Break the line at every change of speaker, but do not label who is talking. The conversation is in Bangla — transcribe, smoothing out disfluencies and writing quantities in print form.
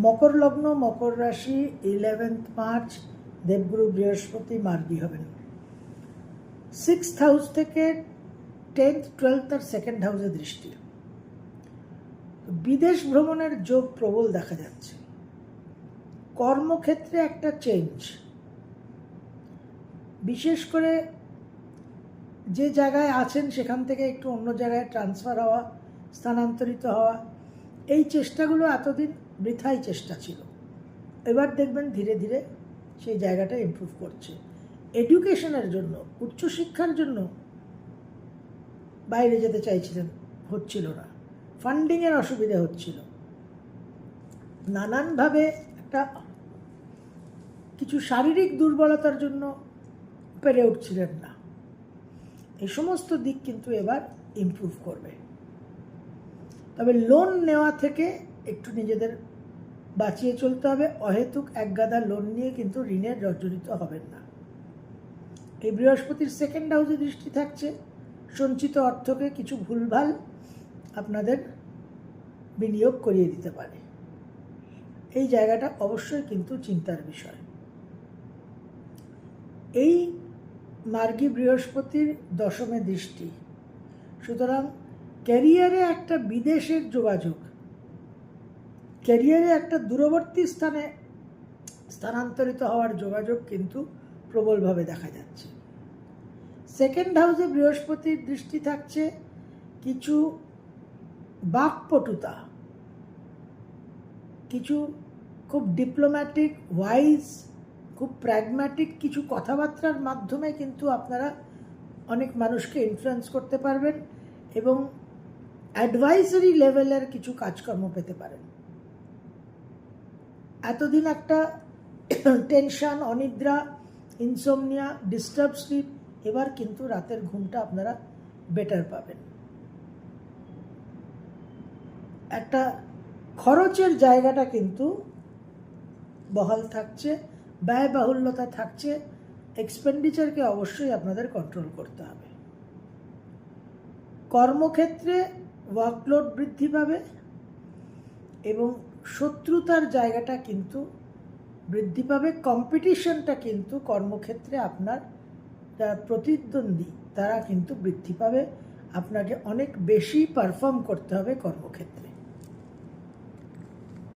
মকর লগ্ন, মকর রাশি, 11th মার্চ দেবগুরু বৃহস্পতি মার্গী হবেন। 6th হাউস থেকে 10th 12th আর 2nd হাউসে দৃষ্টি। বিদেশ ভ্রমণের যোগ প্রবল দেখা যাচ্ছে। কর্মক্ষেত্রে একটা চেঞ্জ, বিশেষ করে যে জায়গায় আছেন সেখান থেকে একটু অন্য জায়গায় ট্রান্সফার হওয়া, স্থানান্তরিত হওয়া, এই চেষ্টাগুলো এতদিন বৃথাই চেষ্টা ছিল। এবার দেখবেন ধীরে ধীরে সেই জায়গাটা ইমপ্রুভ করছে। এডুকেশনের জন্য, উচ্চশিক্ষার জন্য বাইরে যেতে চাইছিলেন, হচ্ছিল না, ফান্ডিংয়ের অসুবিধা হচ্ছিল, নানানভাবে একটা কিছু শারীরিক দুর্বলতার জন্য পেরে উঠছিলেন না। এই সমস্ত দিক কিন্তু এবার ইমপ্রুভ করবে। তবে লোন নেওয়া থেকে একটু নিজেদের বাঁচিয়ে চলতে হবে। অহেতুক একগাদা লোন নিয়ে কিন্তু ঋণের জর্জরিত হবেন না। এই বৃহস্পতির 2nd হাউসে দৃষ্টি থাকছে, সঞ্চিত অর্থকে কিছু ভুলভাল আপনাদের বিনিয়োগ করিয়ে দিতে পারে। এই জায়গাটা অবশ্যই কিন্তু চিন্তার বিষয়। এই মার্গী বৃহস্পতির 10মে দৃষ্টি, সুতরাং ক্যারিয়ারে একটা বিদেশের যোগাযোগ, ক্যারিয়ারে একটা দূরবর্তী স্থানে স্থানান্তরিত হওয়ার যোগাযোগ কিন্তু প্রবলভাবে দেখা যাচ্ছে। 2nd হাউসে বৃহস্পতির দৃষ্টি থাকছে, কিছু বাকপটুতা, কিছু খুব ডিপ্লোম্যাটিক, ওয়াইজ, খুব প্র্যাগম্যাটিক কিছু কথাবার্তার মাধ্যমে কিন্তু আপনারা অনেক মানুষকে ইনফ্লুয়েন্স করতে পারবেন এবং অ্যাডভাইজারি লেভেলের কিছু কাজকর্ম পেতে পারেন। এতদিন একটা টেনশন, অনিদ্রা, ইনসোমনিয়া, ডিস্টার্ব স্লিপ, এবার কিন্তু রাতের ঘুমটা আপনারা বেটার পাবেন। একটা খরচের জায়গাটা কিন্তু বহাল থাকছে, ব্যয়বাহুল্যতা থাকছে, এক্সপেন্ডিচারকে অবশ্যই আপনাদের কন্ট্রোল করতে হবে। কর্মক্ষেত্রে ওয়ার্কলোড বৃদ্ধি পাবে এবং শত্রুতার জায়গাটা কিন্তু বৃদ্ধি পাবে। কম্পিটিশনটা কিন্তু কর্মক্ষেত্রে আপনার যারা প্রতিদ্বন্দ্বী তারা কিন্তু বৃদ্ধি পাবে। আপনাকে অনেক বেশি পারফর্ম করতে হবে কর্মক্ষেত্রে।